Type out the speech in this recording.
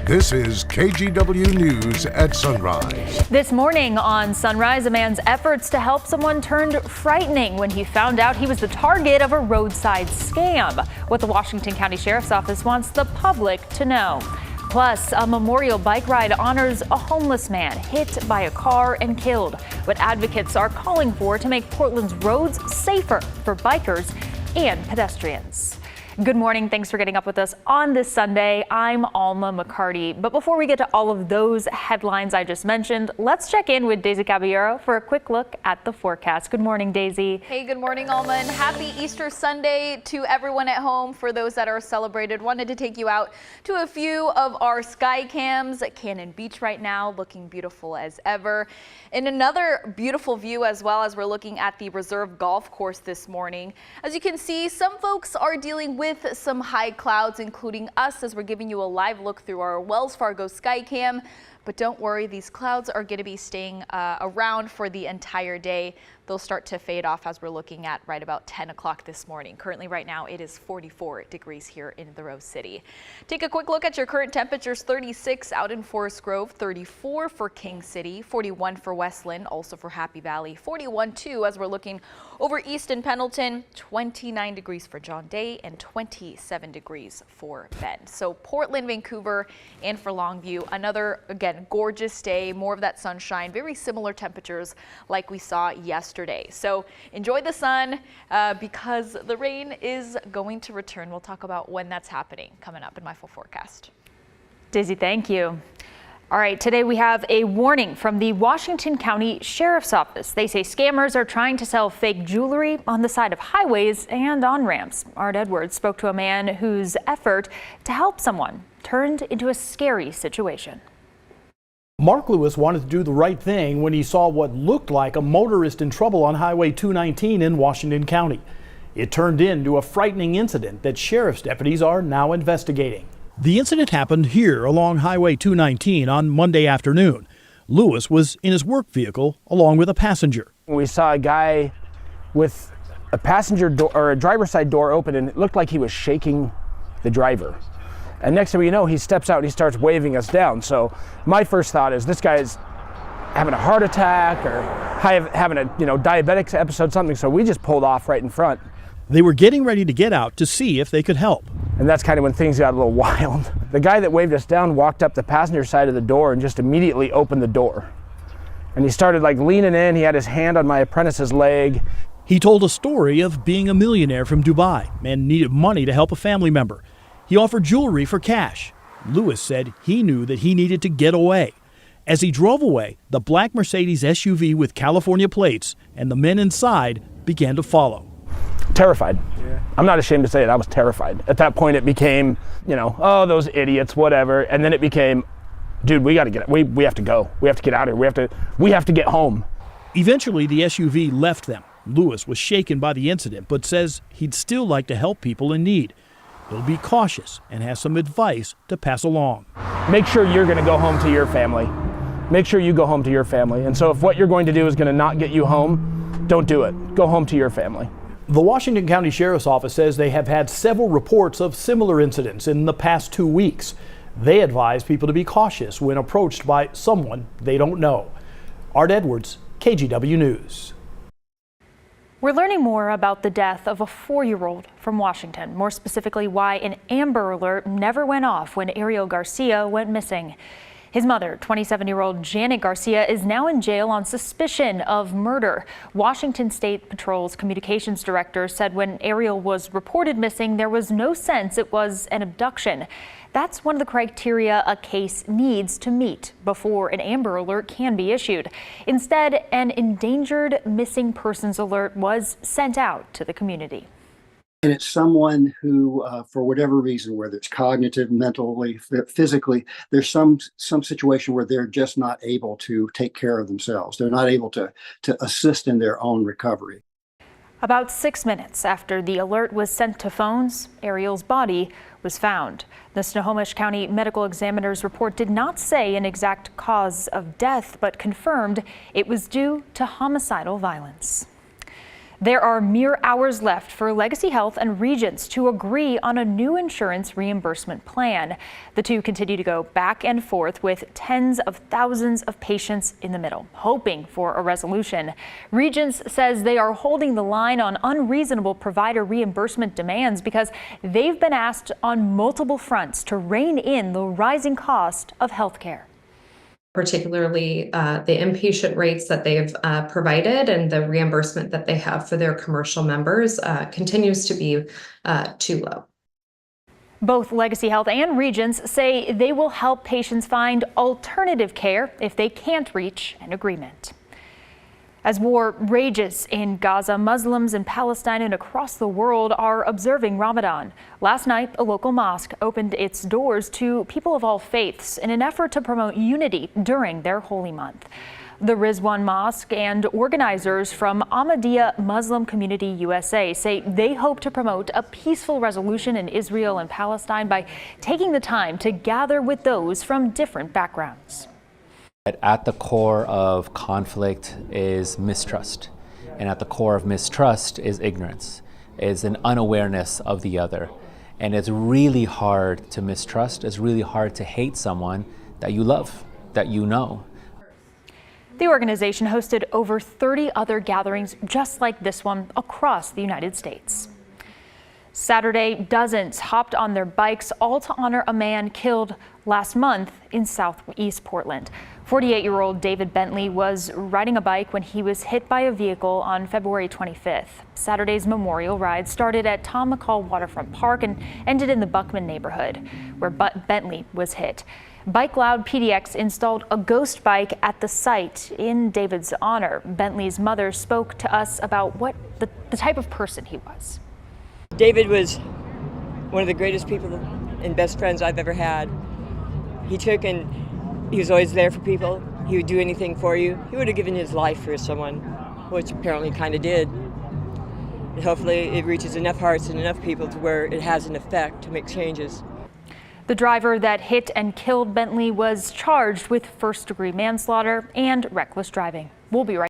This is KGW News at Sunrise. This morning on Sunrise, a man's efforts to help someone turned frightening when he found out he was the target of a roadside scam. What the Washington County Sheriff's Office wants the public to know. Plus, a memorial bike ride honors a homeless man hit by a car and killed. What advocates are calling for to make Portland's roads safer for bikers and pedestrians. Good morning. Thanks for getting up with us on this Sunday. I'm Alma McCarty. But before we get to all of those headlines I just mentioned, let's check in with Daisy Caballero for a quick look at the forecast. Good morning, Daisy. Hey, good morning, Alma, and happy Easter Sunday to everyone at home. For those that are celebrated, wanted to take you out to a few of our sky cams at Cannon Beach right now, looking beautiful as ever. And another beautiful view as well as we're looking at the Reserve Golf Course this morning. As you can see, some folks are dealing with some high clouds, including us, as we're giving you a live look through our Wells Fargo Skycam. But don't worry, these clouds are going to be staying around for the entire day. They'll start to fade off as we're looking at right about 10 o'clock this morning. Currently right now it is 44 degrees here in the Rose City. Take a quick look at your current temperatures. 36 out in Forest Grove, 34 for King City, 41 for Westland, also for Happy Valley, 41 too as we're looking over East and Pendleton, 29 degrees for John Day and 27 degrees for Bend. So Portland, Vancouver, and for Longview, another, again, gorgeous day, more of that sunshine, very similar temperatures like we saw yesterday. So enjoy the sun because the rain is going to return. We'll talk about when that's happening coming up in my full forecast. Daisy, thank you. All right, today we have a warning from the Washington County Sheriff's Office. They say scammers are trying to sell fake jewelry on the side of highways and on ramps. Art Edwards spoke to a man whose effort to help someone turned into a scary situation. Mark Lewis wanted to do the right thing when he saw what looked like a motorist in trouble on Highway 219 in Washington County. It turned into a frightening incident that sheriff's deputies are now investigating. The incident happened here along Highway 219 on Monday afternoon. Lewis was in his work vehicle along with a passenger. We saw a guy with a passenger door or a driver's side door open, and it looked like he was shaking the driver. And next thing you know, he steps out and he starts waving us down. So my first thought is this guy's having a heart attack or having a diabetic episode, something. So we just pulled off right in front. They were getting ready to get out to see if they could help. And that's kind of when things got a little wild. The guy that waved us down walked up the passenger side of the door and just immediately opened the door. And he started leaning in. He had his hand on my apprentice's leg. He told a story of being a millionaire from Dubai and needed money to help a family member. He offered jewelry for cash. Lewis said he knew that he needed to get away. As he drove away, the black Mercedes SUV with California plates and the men inside began to follow. Terrified. Yeah. I'm not ashamed to say it. I was terrified. At that point, it became, oh, those idiots, whatever. And then it became, dude, we got to get, we have to go. We have to get out of here. We have to get home. Eventually, the SUV left them. Lewis was shaken by the incident, but says he'd still like to help people in need. He'll be cautious and has some advice to pass along. Make sure you're going to go home to your family. Make sure you go home to your family. And so if what you're going to do is going to not get you home, don't do it. Go home to your family. The Washington County Sheriff's Office says they have had several reports of similar incidents in the past 2 weeks. They advise people to be cautious when approached by someone they don't know. Art Edwards, KGW News. We're learning more about the death of a 4-year-old from Washington. More specifically, why an Amber Alert never went off when Ariel Garcia went missing. His mother, 27-year-old Janet Garcia, is now in jail on suspicion of murder. Washington State Patrol's communications director said when Ariel was reported missing, there was no sense it was an abduction. That's one of the criteria a case needs to meet before an Amber Alert can be issued. Instead, an endangered missing persons alert was sent out to the community. And it's someone who, for whatever reason, whether it's cognitive, mentally, physically, there's some situation where they're just not able to take care of themselves. They're not able to assist in their own recovery. About 6 minutes after the alert was sent to phones, Ariel's body was found. The Snohomish County Medical Examiner's report did not say an exact cause of death, but confirmed it was due to homicidal violence. There are mere hours left for Legacy Health and Regents to agree on a new insurance reimbursement plan. The two continue to go back and forth with tens of thousands of patients in the middle, hoping for a resolution. Regents says they are holding the line on unreasonable provider reimbursement demands because they've been asked on multiple fronts to rein in the rising cost of health care. Particularly the inpatient rates that they've provided and the reimbursement that they have for their commercial members continues to be too low. Both Legacy Health and Regents say they will help patients find alternative care if they can't reach an agreement. As war rages in Gaza, Muslims in Palestine and across the world are observing Ramadan. Last night, a local mosque opened its doors to people of all faiths in an effort to promote unity during their holy month. The Rizwan Mosque and organizers from Ahmadiyya Muslim Community USA say they hope to promote a peaceful resolution in Israel and Palestine by taking the time to gather with those from different backgrounds. At the core of conflict is mistrust, and at the core of mistrust is ignorance, is an unawareness of the other. And it's really hard to mistrust, it's really hard to hate someone that you love, that you know. The organization hosted over 30 other gatherings just like this one across the United States. Saturday, dozens hopped on their bikes, all to honor a man killed last month in southeast Portland. 48-year-old David Bentley was riding a bike when he was hit by a vehicle on February 25th. Saturday's memorial ride started at Tom McCall Waterfront Park and ended in the Buckman neighborhood, where Bentley was hit. Bike Loud PDX installed a ghost bike at the site in David's honor. Bentley's mother spoke to us about what the type of person he was. David was one of the greatest people and best friends I've ever had. He was always there for people. He would do anything for you. He would have given his life for someone, which apparently kind of did. And hopefully it reaches enough hearts and enough people to where it has an effect to make changes. The driver that hit and killed Bentley was charged with first-degree manslaughter and reckless driving. We'll be right back.